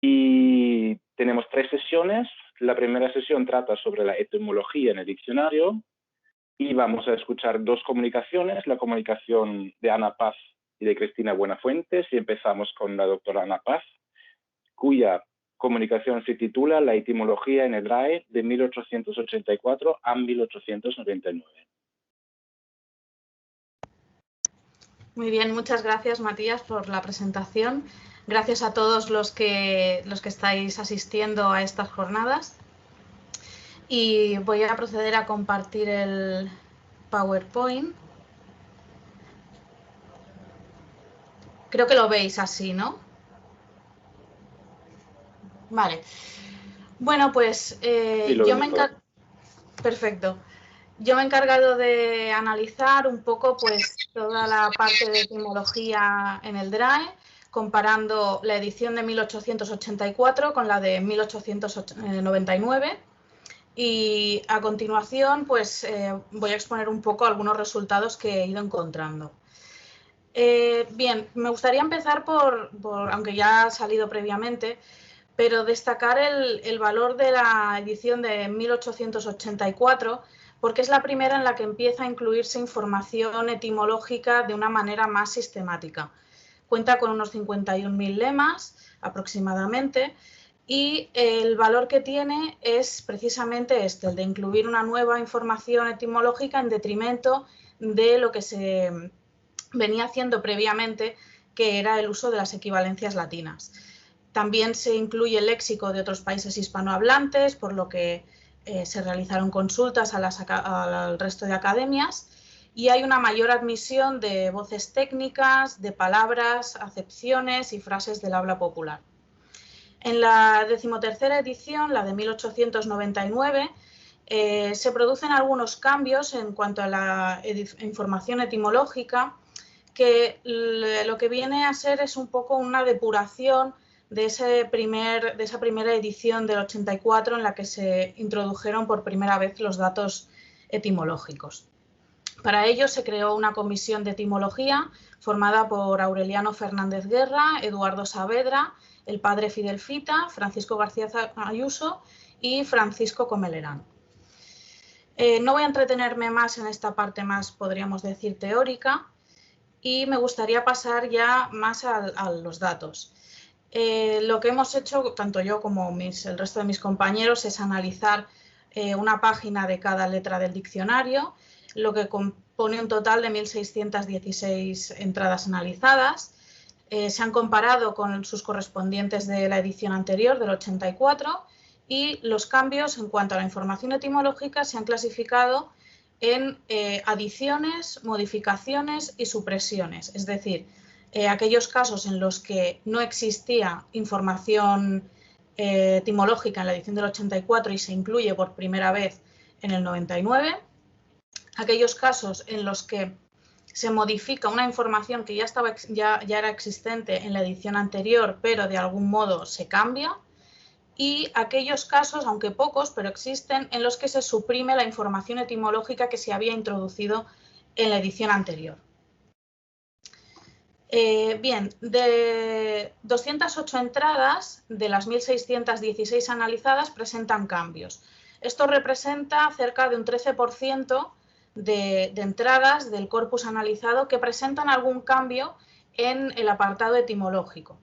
Y tenemos 3 sesiones. La primera sesión trata sobre la etimología en el diccionario y vamos a escuchar 2 comunicaciones, la comunicación de Ana Paz y de Cristina Buenafuentes, y empezamos con la doctora Ana Paz, cuya comunicación se titula La etimología en el DRAE de 1884 a 1899. Muy bien, muchas gracias, Matías, por la presentación. Gracias a todos los que estáis asistiendo a estas jornadas. Y voy a proceder a compartir el PowerPoint. Creo que lo veis así, ¿no? Vale. Bueno, pues yo me encargo... Perfecto. Yo me he encargado de analizar un poco pues toda la parte de etimología en el DRAE, comparando la edición de 1884 con la de 1899. Y a continuación pues voy a exponer un poco algunos resultados que he ido encontrando. Bien, me gustaría empezar por, aunque ya ha salido previamente, pero destacar el valor de la edición de 1884, porque es la primera en la que empieza a incluirse información etimológica de una manera más sistemática. Cuenta con unos 51.000 lemas aproximadamente, y el valor que tiene es precisamente este, el de incluir una nueva información etimológica en detrimento de lo que se venía haciendo previamente, que era el uso de las equivalencias latinas. También se incluye el léxico de otros países hispanohablantes, por lo que se realizaron consultas al resto de academias, y hay una mayor admisión de voces técnicas, de palabras, acepciones y frases del habla popular. En la 13ª edición, la de 1899, se producen algunos cambios en cuanto a la información etimológica, que lo que viene a ser es un poco una depuración de esa primera edición del 84, en la que se introdujeron por primera vez los datos etimológicos. Para ello se creó una comisión de etimología formada por Aureliano Fernández Guerra, Eduardo Saavedra, el padre Fidel Fita, Francisco García Ayuso y Francisco Comelerán. No voy a entretenerme más en esta parte más, podríamos decir, teórica, y me gustaría pasar ya más a los datos. Lo que hemos hecho, tanto yo como el resto de mis compañeros, es analizar una página de cada letra del diccionario, lo que compone un total de 1.616 entradas analizadas. Se han comparado con sus correspondientes de la edición anterior, del 84, y los cambios en cuanto a la información etimológica se han clasificado en adiciones, modificaciones y supresiones, es decir, aquellos casos en los que no existía información etimológica en la edición del 84 y se incluye por primera vez en el 99, aquellos casos en los que se modifica una información que ya era existente en la edición anterior, pero de algún modo se cambia, y aquellos casos, aunque pocos, pero existen, en los que se suprime la información etimológica que se había introducido en la edición anterior. Bien, de 208 entradas, de las 1.616 analizadas, presentan cambios. Esto representa cerca de un 13% de entradas del corpus analizado que presentan algún cambio en el apartado etimológico.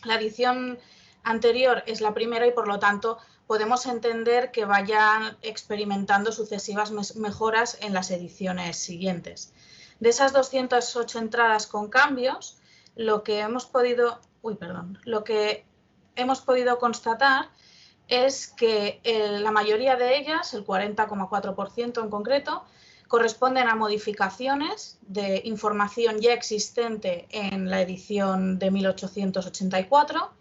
La edición anterior es la primera y, por lo tanto, podemos entender que vayan experimentando sucesivas mejoras en las ediciones siguientes. De esas 208 entradas con cambios, lo que hemos podido constatar es que la mayoría de ellas, el 40,4% en concreto, corresponden a modificaciones de información ya existente en la edición de 1884.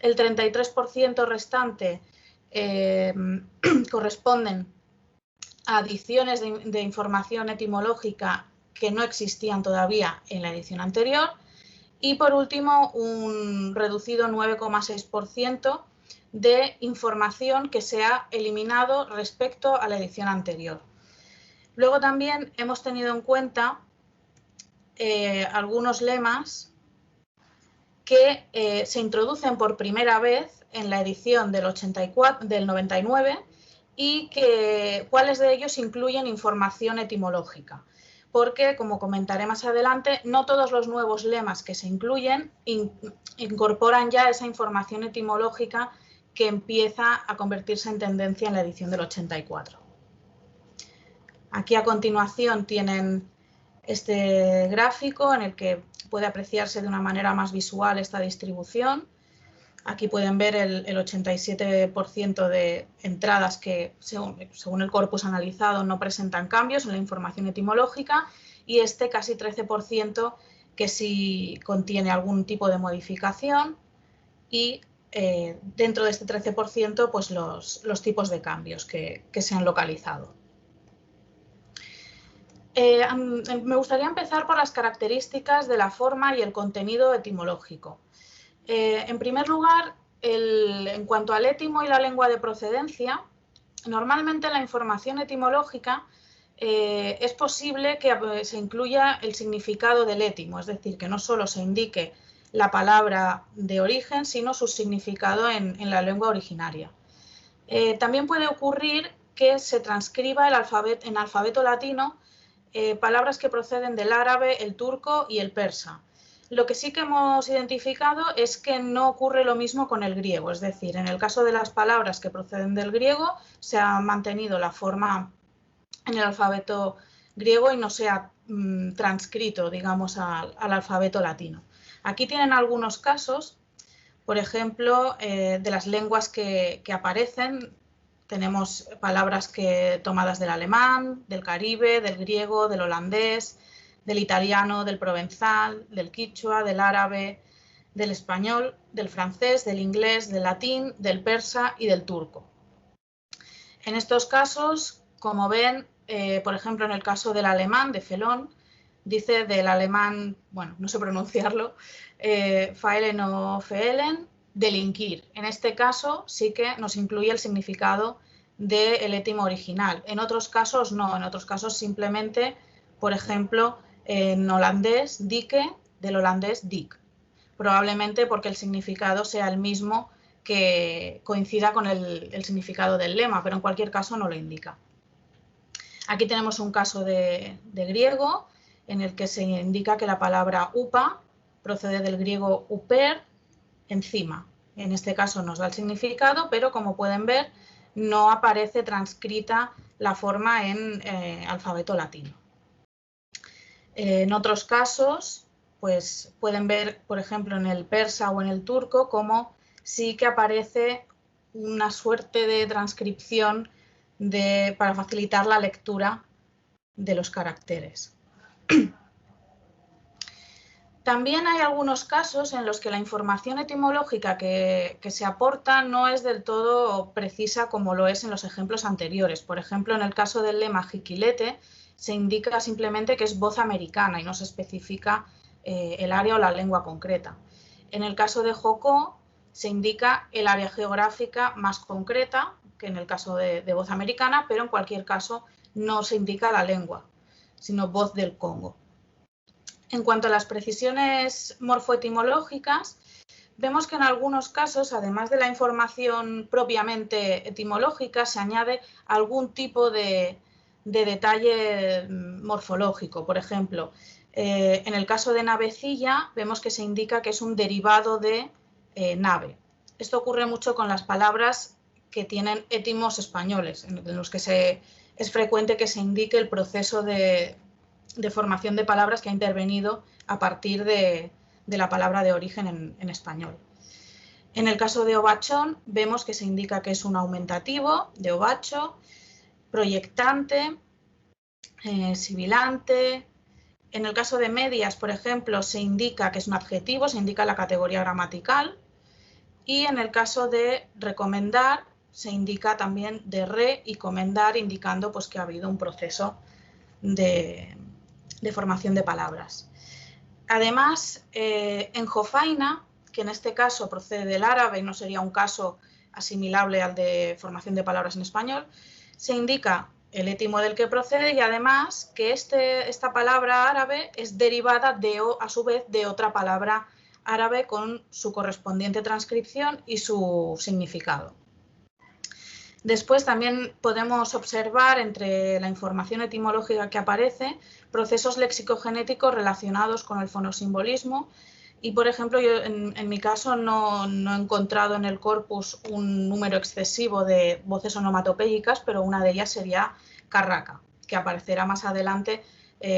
El 33% restante corresponden a adiciones de información etimológica que no existían todavía en la edición anterior. Y por último, un reducido 9,6% de información que se ha eliminado respecto a la edición anterior. Luego también hemos tenido en cuenta algunos lemas que se introducen por primera vez en la edición del 99 y cuáles de ellos incluyen información etimológica. Porque, como comentaré más adelante, no todos los nuevos lemas que se incluyen incorporan ya esa información etimológica que empieza a convertirse en tendencia en la edición del 84. Aquí a continuación tienen este gráfico en el que puede apreciarse de una manera más visual esta distribución. Aquí pueden ver el 87% de entradas que, según el corpus analizado, no presentan cambios en la información etimológica y este casi 13% que sí contiene algún tipo de modificación y dentro de este 13% pues los tipos de cambios que se han localizado. Me gustaría empezar por las características de la forma y el contenido etimológico. En primer lugar, en cuanto al étimo y la lengua de procedencia, normalmente en la información etimológica es posible que se incluya el significado del étimo, es decir, que no solo se indique la palabra de origen, sino su significado en la lengua originaria. También puede ocurrir que se transcriba en alfabeto latino palabras que proceden del árabe, el turco y el persa. Lo que sí que hemos identificado es que no ocurre lo mismo con el griego, es decir, en el caso de las palabras que proceden del griego se ha mantenido la forma en el alfabeto griego y no se ha transcrito, digamos, al alfabeto latino. Aquí tienen algunos casos, por ejemplo, de las lenguas que aparecen. Tenemos palabras tomadas del alemán, del caribe, del griego, del holandés, del italiano, del provenzal, del quichua, del árabe, del español, del francés, del inglés, del latín, del persa y del turco. En estos casos, como ven, por ejemplo, en el caso del alemán, de Felón, dice del alemán, bueno, no sé pronunciarlo, faelen o feelen, delinquir. En este caso sí que nos incluye el significado del étimo original. En otros casos no, en otros casos simplemente, por ejemplo, en holandés, dike, del holandés dik. Probablemente porque el significado sea el mismo que coincida con el significado del lema, pero en cualquier caso no lo indica. Aquí tenemos un caso de griego en el que se indica que la palabra upa procede del griego uper, encima. En este caso nos da el significado, pero como pueden ver, no aparece transcrita la forma en alfabeto latino. En otros casos, pues pueden ver, por ejemplo, en el persa o en el turco, cómo sí que aparece una suerte de transcripción para facilitar la lectura de los caracteres. También hay algunos casos en los que la información etimológica que se aporta no es del todo precisa como lo es en los ejemplos anteriores. Por ejemplo, en el caso del lema jiquilete se indica simplemente que es voz americana y no se especifica el área o la lengua concreta. En el caso de jocó se indica el área geográfica más concreta que en el caso de voz americana, pero en cualquier caso no se indica la lengua, sino voz del Congo. En cuanto a las precisiones morfoetimológicas, vemos que en algunos casos, además de la información propiamente etimológica, se añade algún tipo de detalle morfológico. Por ejemplo, en el caso de navecilla, vemos que se indica que es un derivado de nave. Esto ocurre mucho con las palabras que tienen étimos españoles, en los que es frecuente que se indique el proceso de formación de palabras que ha intervenido a partir de la palabra de origen en español. En el caso de ovachón vemos que se indica que es un aumentativo de ovacho, proyectante, sibilante. En el caso de medias, por ejemplo, se indica que es un adjetivo, se indica la categoría gramatical. Y en el caso de recomendar, se indica también de re y comendar, indicando pues, que ha habido un proceso de formación de palabras. Además, en jofaina, que en este caso procede del árabe y no sería un caso asimilable al de formación de palabras en español, se indica el étimo del que procede y además que esta palabra árabe es derivada a su vez de otra palabra árabe con su correspondiente transcripción y su significado. Después también podemos observar entre la información etimológica que aparece procesos léxico-genéticos relacionados con el fonosimbolismo y, por ejemplo, yo en mi caso no he encontrado en el corpus un número excesivo de voces onomatopéyicas, pero una de ellas sería carraca, que aparecerá más adelante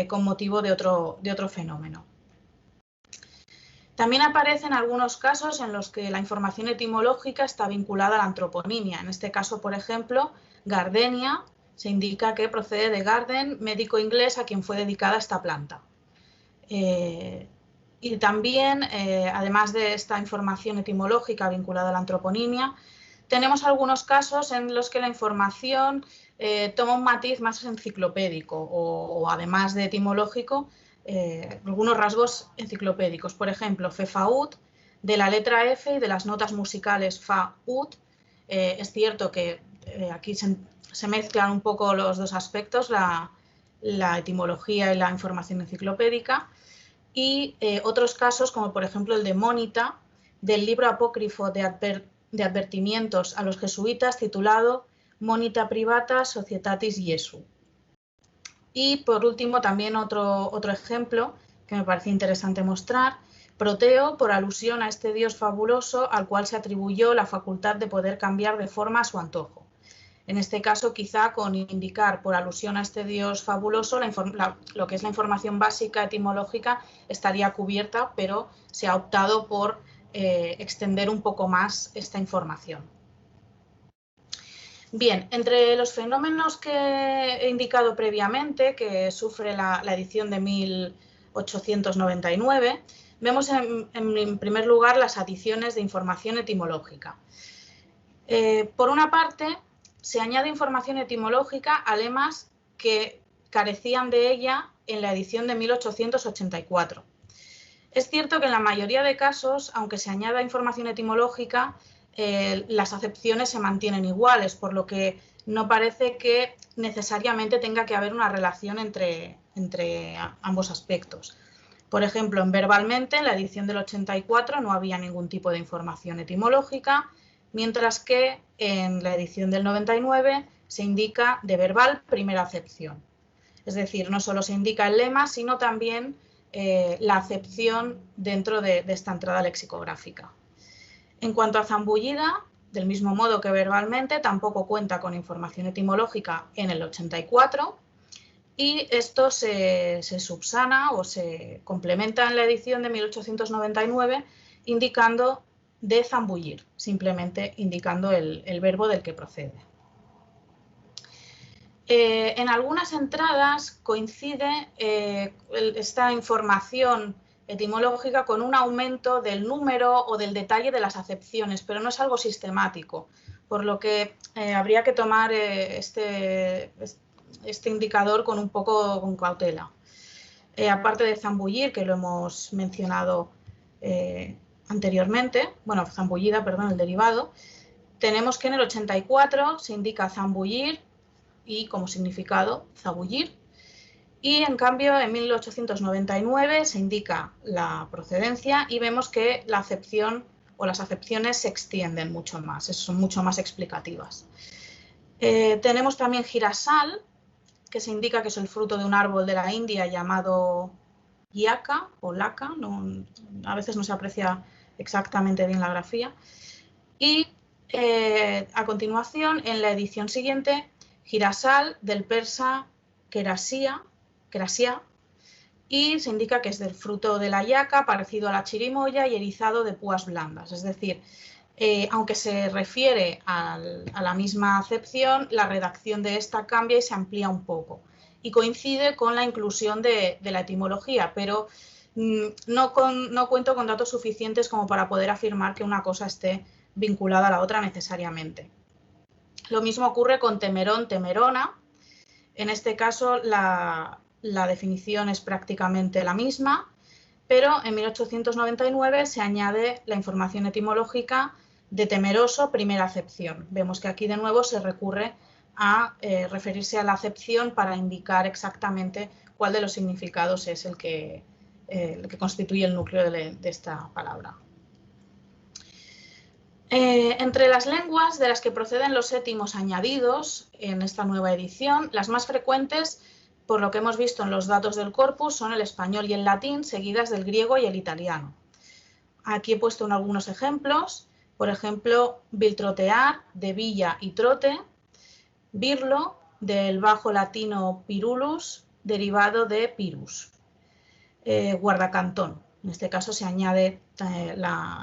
con motivo de otro fenómeno. También aparecen algunos casos en los que la información etimológica está vinculada a la antroponimia. En este caso, por ejemplo, gardenia se indica que procede de Garden, médico inglés a quien fue dedicada esta planta. Y también, además de esta información etimológica vinculada a la antroponimia, tenemos algunos casos en los que la información toma un matiz más enciclopédico o además de etimológico, algunos rasgos enciclopédicos. Por ejemplo, fefaut, de la letra F y de las notas musicales fa, ut. Es cierto que aquí se mezclan un poco los dos aspectos, la etimología y la información enciclopédica. Y otros casos, como por ejemplo el de Mónita, del libro apócrifo de advertimientos a los jesuitas titulado Monita Privata Societatis Jesu. Y por último también otro ejemplo que me parece interesante mostrar, Proteo, por alusión a este dios fabuloso al cual se atribuyó la facultad de poder cambiar de forma a su antojo. En este caso, quizá con indicar por alusión a este dios fabuloso, lo que es la información básica etimológica estaría cubierta, pero se ha optado por extender un poco más esta información. Bien, entre los fenómenos que he indicado previamente, que sufre la edición de 1899, vemos en primer lugar las adiciones de información etimológica. Por una parte, se añade información etimológica a lemas que carecían de ella en la edición de 1884. Es cierto que en la mayoría de casos, aunque se añada información etimológica, las acepciones se mantienen iguales, por lo que no parece que necesariamente tenga que haber una relación entre ambos aspectos. Por ejemplo, en verbalmente, en la edición del 84 no había ningún tipo de información etimológica, mientras que en la edición del 99 se indica de verbal primera acepción. Es decir, no solo se indica el lema, sino también la acepción dentro de esta entrada lexicográfica. En cuanto a zambullida, del mismo modo que verbalmente, tampoco cuenta con información etimológica en el 84 y esto se subsana o se complementa en la edición de 1899 indicando de zambullir, simplemente indicando el verbo del que procede. En algunas entradas coincide esta información etimológica con un aumento del número o del detalle de las acepciones, pero no es algo sistemático, por lo que habría que tomar este indicador con cautela. Aparte de zambullir, que lo hemos mencionado anteriormente, bueno, zambullida, perdón, el derivado, tenemos que en el 84 se indica zambullir y como significado zabullir, y en cambio en 1899 se indica la procedencia y vemos que la acepción o las acepciones se extienden mucho más, son mucho más explicativas. Tenemos también girasal, que se indica que es el fruto de un árbol de la India llamado yaca o laca, a veces no se aprecia exactamente bien la grafía. Y a continuación, en la edición siguiente, girasal del persa kerasia, y se indica que es del fruto de la yaca, parecido a la chirimoya y erizado de púas blandas. Es decir, aunque se refiere a la misma acepción, la redacción de esta cambia y se amplía un poco. Y coincide con la inclusión de la etimología, pero no cuento con datos suficientes como para poder afirmar que una cosa esté vinculada a la otra necesariamente. Lo mismo ocurre con temerón, temerona. En este caso la definición es prácticamente la misma, pero en 1899 se añade la información etimológica de temeroso, primera acepción. Vemos que aquí de nuevo se recurre a referirse a la acepción para indicar exactamente cuál de los significados es el que que constituye el núcleo de esta palabra. Entre las lenguas de las que proceden los étimos añadidos en esta nueva edición, las más frecuentes, por lo que hemos visto en los datos del corpus, son el español y el latín, seguidas del griego y el italiano. Aquí he puesto algunos ejemplos, por ejemplo, biltrotear, de villa y trote, birlo, del bajo latino pirulus, derivado de pirus, guardacantón, en este caso se añade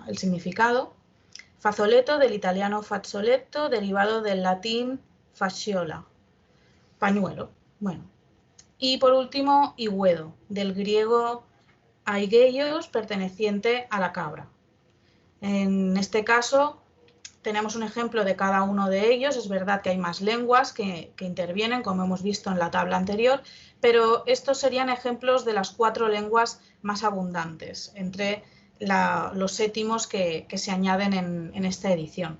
el significado, fazzoletto, del italiano fazzoletto, derivado del latín fasciola, pañuelo. Bueno. Y por último, higüedo, del griego aigeios, perteneciente a la cabra. En este caso tenemos un ejemplo de cada uno de ellos. Es verdad que hay más lenguas que intervienen, como hemos visto en la tabla anterior, pero estos serían ejemplos de las 4 lenguas más abundantes entre los étimos que se añaden en esta edición.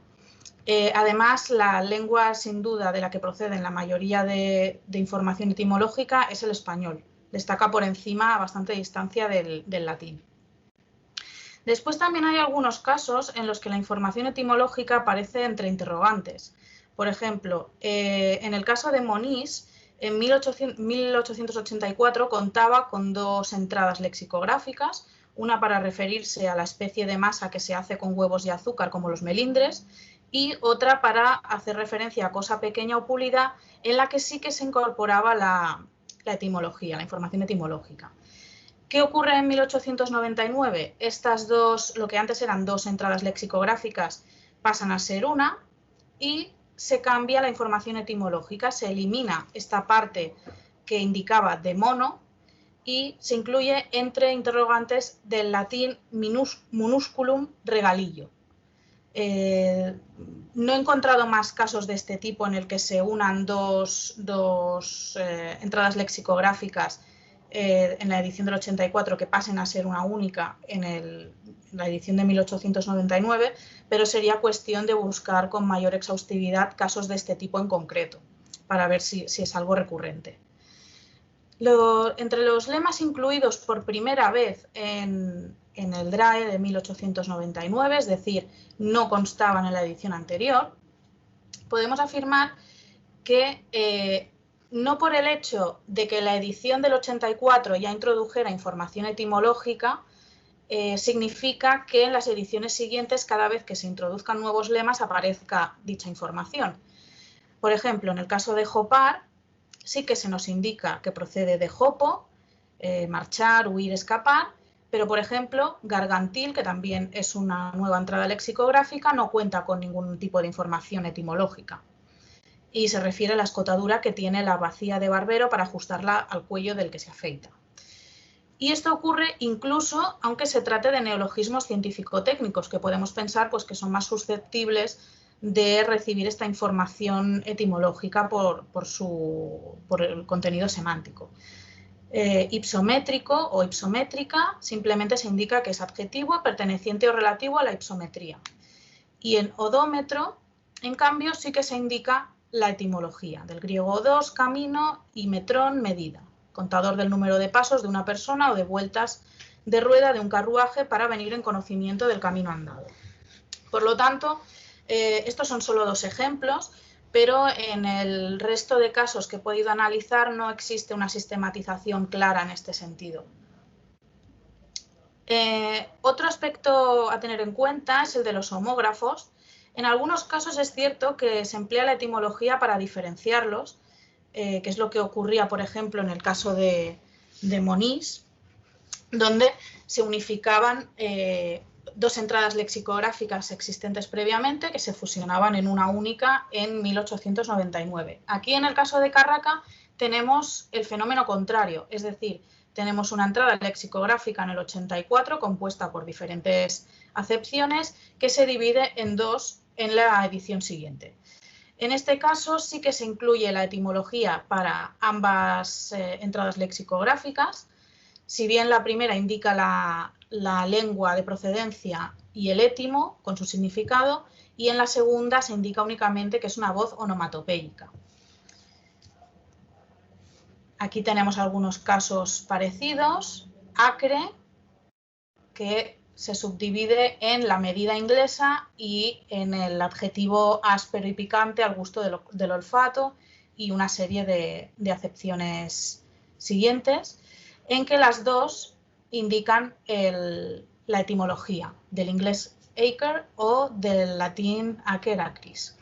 Además, la lengua sin duda de la que proceden la mayoría de información etimológica es el español. Destaca por encima a bastante distancia del latín. Después también hay algunos casos en los que la información etimológica aparece entre interrogantes. Por ejemplo, en el caso de Monís, en 1884 contaba con 2 entradas lexicográficas, una para referirse a la especie de masa que se hace con huevos y azúcar, como los melindres, y otra para hacer referencia a cosa pequeña o pulida, en la que sí que se incorporaba la etimología, la información etimológica. ¿Qué ocurre en 1899? Estas 2, lo que antes eran 2 entradas lexicográficas, pasan a ser una y se cambia la información etimológica, se elimina esta parte que indicaba de mono y se incluye entre interrogantes del latín minusculum regalillo. No he encontrado más casos de este tipo en el que se unan dos entradas lexicográficas en la edición del 84 que pasen a ser una única en la edición de 1899, pero sería cuestión de buscar con mayor exhaustividad casos de este tipo en concreto, para ver si es algo recurrente. Entre los lemas incluidos por primera vez en el DRAE de 1899, es decir, no constaban en la edición anterior, podemos afirmar que no por el hecho de que la edición del 84 ya introdujera información etimológica, significa que en las ediciones siguientes, cada vez que se introduzcan nuevos lemas, aparezca dicha información. Por ejemplo, en el caso de jopar, sí que se nos indica que procede de jopo, marchar, huir, escapar, pero por ejemplo, gargantil, que también es una nueva entrada lexicográfica, no cuenta con ningún tipo de información etimológica y se refiere a la escotadura que tiene la bacía de barbero para ajustarla al cuello del que se afeita. Y esto ocurre incluso aunque se trate de neologismos científico-técnicos, que podemos pensar pues, que son más susceptibles de recibir esta información etimológica por el contenido semántico. Ipsométrico o ipsométrica simplemente se indica que es adjetivo perteneciente o relativo a la ipsometría. Y en odómetro, en cambio, sí que se indica la etimología, del griego odos, camino, y metrón, medida, contador del número de pasos de una persona o de vueltas de rueda de un carruaje para venir en conocimiento del camino andado. Por lo tanto, estos son solo 2 ejemplos, pero en el resto de casos que he podido analizar no existe una sistematización clara en este sentido. Otro aspecto a tener en cuenta es el de los homógrafos. En algunos casos es cierto que se emplea la etimología para diferenciarlos, que es lo que ocurría, por ejemplo, en el caso de Monís, donde se unificaban 2 entradas lexicográficas existentes previamente que se fusionaban en una única en 1899. Aquí, en el caso de Carraca, tenemos el fenómeno contrario, es decir, tenemos una entrada lexicográfica en el 84 compuesta por diferentes acepciones que se divide en 2 en la edición siguiente. En este caso sí que se incluye la etimología para ambas entradas lexicográficas. Si bien la primera indica la lengua de procedencia y el étimo con su significado, y en la segunda se indica únicamente que es una voz onomatopéica. Aquí tenemos algunos casos parecidos. acre, que se subdivide en la medida inglesa y en el adjetivo áspero y picante al gusto del olfato y una serie de acepciones siguientes, en que las dos indican la etimología del inglés acre o del latín acer acris.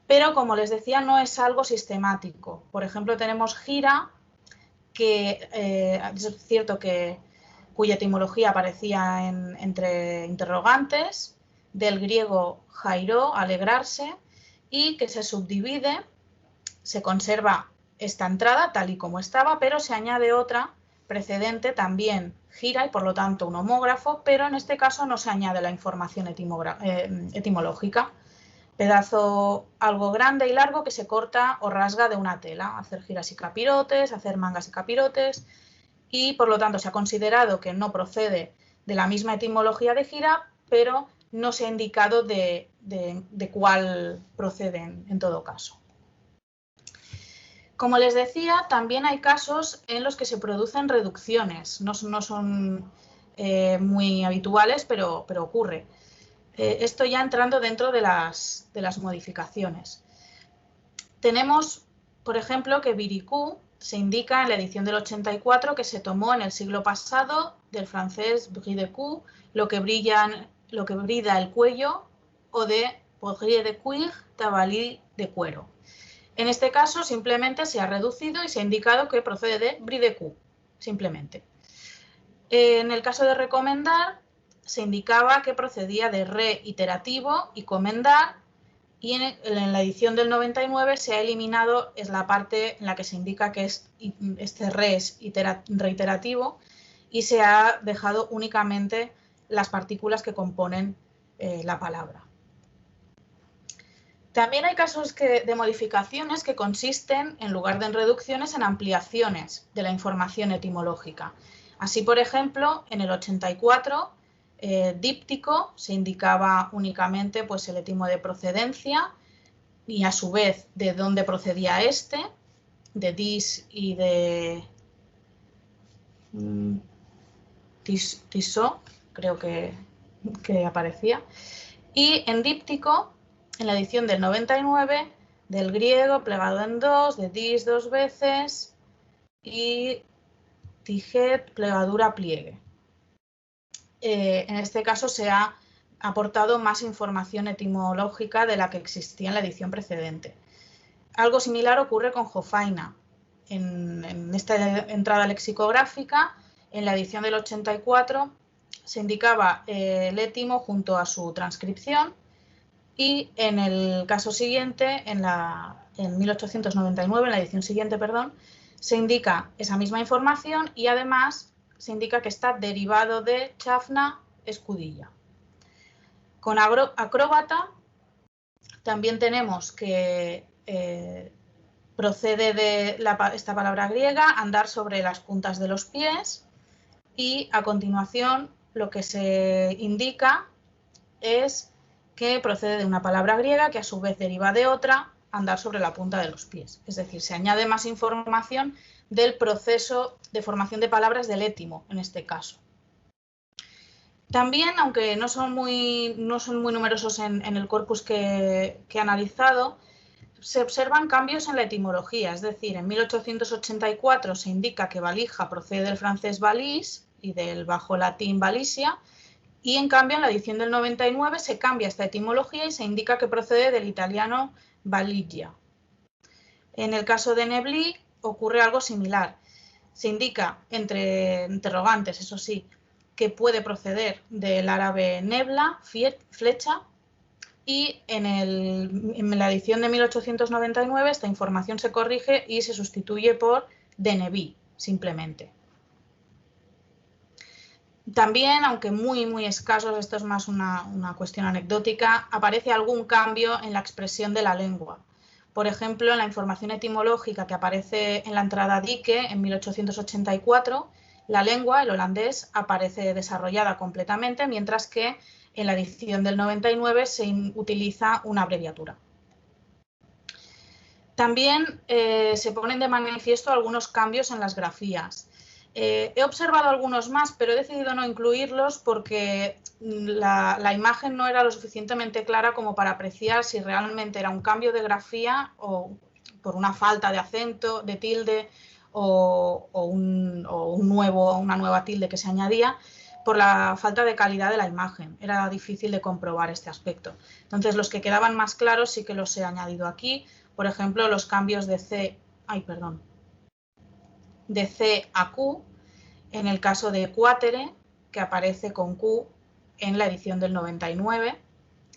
Pero, como les decía, no es algo sistemático. Por ejemplo, tenemos gira, que es cierto que cuya etimología aparecía entre interrogantes, del griego jairó, alegrarse, y que se subdivide, se conserva esta entrada tal y como estaba, pero se añade otra precedente, también gira y por lo tanto un homógrafo, pero en este caso no se añade la información etimológica. Pedazo algo grande y largo que se corta o rasga de una tela, hacer giras y capirotes, hacer mangas y capirotes, y por lo tanto se ha considerado que no procede de la misma etimología de gira, pero no se ha indicado de cuál proceden en todo caso. Como les decía, también hay casos en los que se producen reducciones, no son muy habituales, pero ocurre. Esto ya entrando dentro de las modificaciones. Tenemos, por ejemplo, que biricú se indica en la edición del 84 que se tomó en el siglo pasado del francés bris de cou, lo que brida el cuello, o de poudrier de cuir, tabalí de cuero. En este caso simplemente se ha reducido y se ha indicado que procede de bris de cou, simplemente. En el caso de recomendar, se indicaba que procedía de reiterativo y comendar, y en la edición del 99 se ha eliminado, es la parte en la que se indica que este re es reiterativo, y se ha dejado únicamente las partículas que componen la palabra. También hay casos de modificaciones que consisten, en lugar de en reducciones, en ampliaciones de la información etimológica. Así, por ejemplo, en el 84, díptico se indicaba únicamente pues, el etimo de procedencia y a su vez de dónde procedía este, de dis y de tisó, creo que aparecía. Y en díptico, en la edición del 99, del griego plegado en dos, de dis dos veces y tijet plegadura pliegue. En este caso se ha aportado más información etimológica de la que existía en la edición precedente. Algo similar ocurre con jofaina. En esta entrada lexicográfica, en la edición del 84, se indicaba el étimo junto a su transcripción, y en el caso siguiente, en 1899, en la edición siguiente, perdón, se indica esa misma información y además se indica que está derivado de chafna escudilla. Con acróbata también tenemos que procede de esta palabra griega, andar sobre las puntas de los pies, y a continuación lo que se indica es que procede de una palabra griega que a su vez deriva de otra, andar sobre la punta de los pies. Es decir, se añade más información del proceso de formación de palabras del étimo, en este caso. También, aunque no son muy numerosos en el corpus que he analizado, se observan cambios en la etimología. Es decir, en 1884 se indica que valija procede del francés valise y del bajo latín valisia, y en cambio en la edición del 99 se cambia esta etimología y se indica que procede del italiano valigia. En el caso de Nebli ocurre algo similar. Se indica entre interrogantes, eso sí, que puede proceder del árabe nebla, flecha, y en la edición de 1899 esta información se corrige y se sustituye por de Nebi, simplemente. También, aunque muy escasos, esto es más una cuestión anecdótica, aparece algún cambio en la expresión de la lengua. Por ejemplo, en la información etimológica que aparece en la entrada Dike en 1884, la lengua, el holandés, aparece desarrollada completamente, mientras que en la edición del 99 se utiliza una abreviatura. También se ponen de manifiesto algunos cambios en las grafías. He observado algunos más, pero he decidido no incluirlos porque la imagen no era lo suficientemente clara como para apreciar si realmente era un cambio de grafía o por una falta de acento, de tilde o una nueva tilde que se añadía por la falta de calidad de la imagen. Era difícil de comprobar este aspecto. Entonces, los que quedaban más claros sí que los he añadido aquí. Por ejemplo, los cambios de C a Q, en el caso de Quatere, que aparece con Q en la edición del 99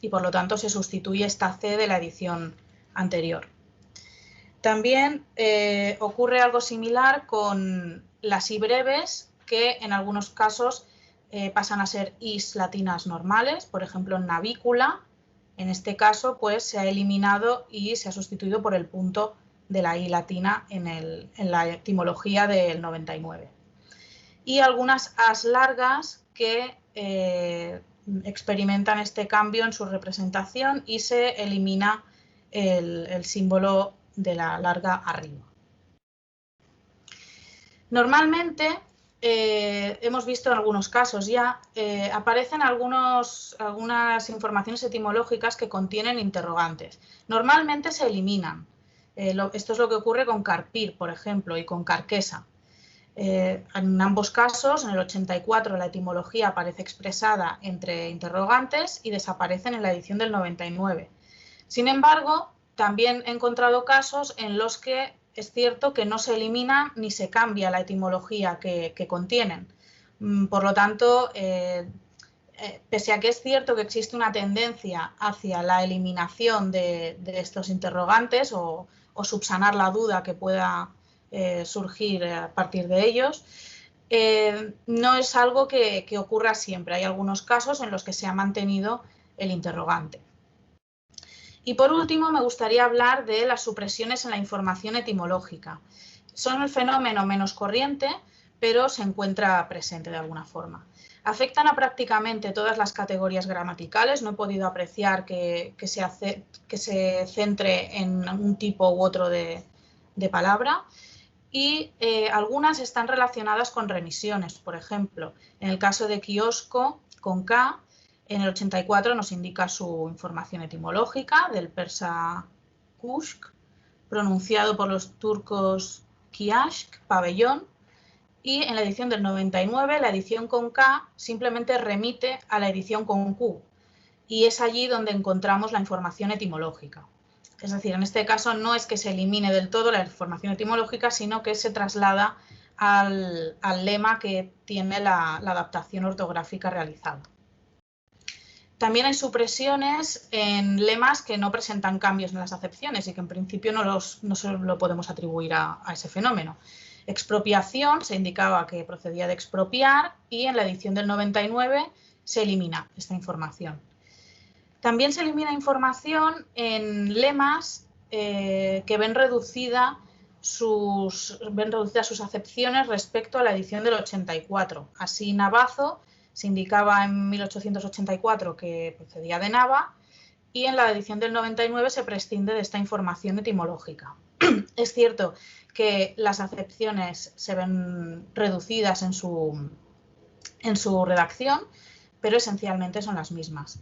y por lo tanto se sustituye esta C de la edición anterior. También ocurre algo similar con las I breves, que en algunos casos pasan a ser Is latinas normales, por ejemplo en navícula. En este caso pues se ha eliminado y se ha sustituido por el punto de la I latina en la etimología del 99. Y algunas As largas que experimentan este cambio en su representación y se elimina el símbolo de la larga arriba. Normalmente, hemos visto en algunos casos ya, aparecen algunas informaciones etimológicas que contienen interrogantes. Normalmente se eliminan. Esto es lo que ocurre con carpir, por ejemplo, y con carquesa. En ambos casos, en el 84, la etimología aparece expresada entre interrogantes y desaparecen en la edición del 99. Sin embargo, también he encontrado casos en los que es cierto que no se elimina ni se cambia la etimología que contienen. Por lo tanto, pese a que es cierto que existe una tendencia hacia la eliminación de estos interrogantes o subsanar la duda que pueda surgir a partir de ellos, no es algo que ocurra siempre. Hay algunos casos en los que se ha mantenido el interrogante. Y por último, me gustaría hablar de las supresiones en la información etimológica. Son el fenómeno menos corriente, pero se encuentra presente de alguna forma. Afectan a prácticamente todas las categorías gramaticales. No he podido apreciar que se centre en un tipo u otro de palabra. Y algunas están relacionadas con remisiones. Por ejemplo, en el caso de kiosco, con K, en el 84 nos indica su información etimológica del persa kushk, pronunciado por los turcos kiashk, pabellón, y en la edición del 99 la edición con K simplemente remite a la edición con Q, y es allí donde encontramos la información etimológica. Es decir, en este caso no es que se elimine del todo la información etimológica, sino que se traslada al lema que tiene la adaptación ortográfica realizada. También hay supresiones en lemas que no presentan cambios en las acepciones y que en principio no se lo podemos atribuir a ese fenómeno. Expropiación, se indicaba que procedía de expropiar y en la edición del 99 se elimina esta información. También se elimina información en lemas que ven reducidas sus acepciones respecto a la edición del 84. Así, Navazo se indicaba en 1884 que procedía de Nava y en la edición del 99 se prescinde de esta información etimológica. Es cierto que las acepciones se ven reducidas en su redacción, pero esencialmente son las mismas.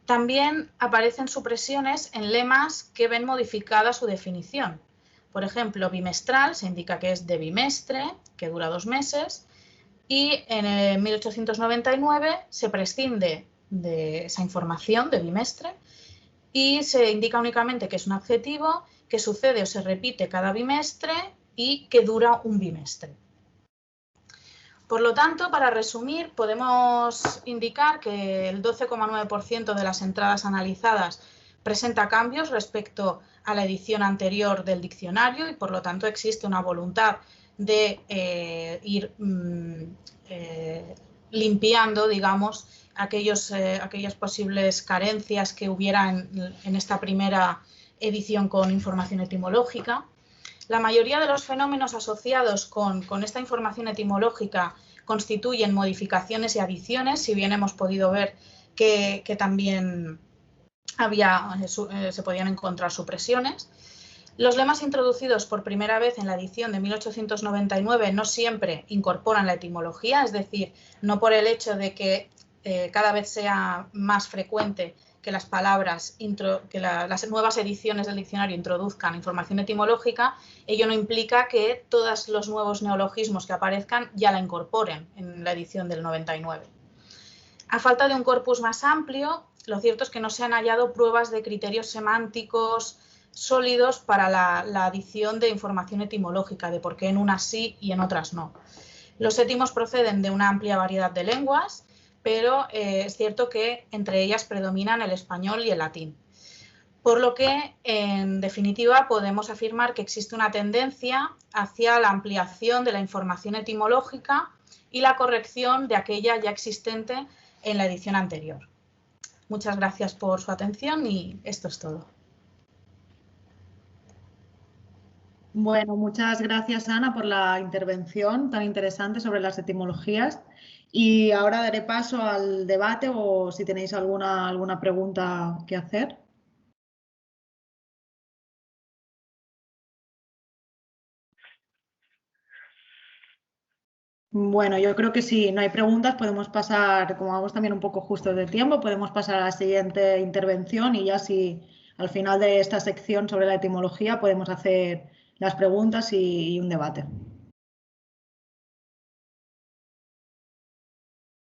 También aparecen supresiones en lemas que ven modificada su definición. Por ejemplo, bimestral se indica que es de bimestre, que dura 2 meses, y en 1899 se prescinde de esa información de bimestre y se indica únicamente que es un adjetivo, que sucede o se repite cada bimestre y que dura un bimestre. Por lo tanto, para resumir, podemos indicar que el 12,9% de las entradas analizadas presenta cambios respecto a la edición anterior del diccionario y, por lo tanto, existe una voluntad de ir limpiando, digamos, aquellas posibles carencias que hubiera en esta primera edición con información etimológica. La mayoría de los fenómenos asociados con esta información etimológica constituyen modificaciones y adiciones, si bien hemos podido ver que también se podían encontrar supresiones. Los lemas introducidos por primera vez en la edición de 1899 no siempre incorporan la etimología, es decir, no por el hecho de que cada vez sea más frecuente que las palabras, las nuevas ediciones del diccionario introduzcan información etimológica, ello no implica que todos los nuevos neologismos que aparezcan ya la incorporen en la edición del 99. A falta de un corpus más amplio, lo cierto es que no se han hallado pruebas de criterios semánticos sólidos para la adición de información etimológica, de por qué en unas sí y en otras no. Los étimos proceden de una amplia variedad de lenguas, pero es cierto que entre ellas predominan el español y el latín. Por lo que, en definitiva, podemos afirmar que existe una tendencia hacia la ampliación de la información etimológica y la corrección de aquella ya existente en la edición anterior. Muchas gracias por su atención y esto es todo. Bueno, muchas gracias, Ana, por la intervención tan interesante sobre las etimologías. Y ahora daré paso al debate o si tenéis alguna pregunta que hacer. Bueno, yo creo que si no hay preguntas podemos pasar, como vamos también un poco justos de tiempo, podemos pasar a la siguiente intervención y ya si al final de esta sección sobre la etimología podemos hacer las preguntas y un debate.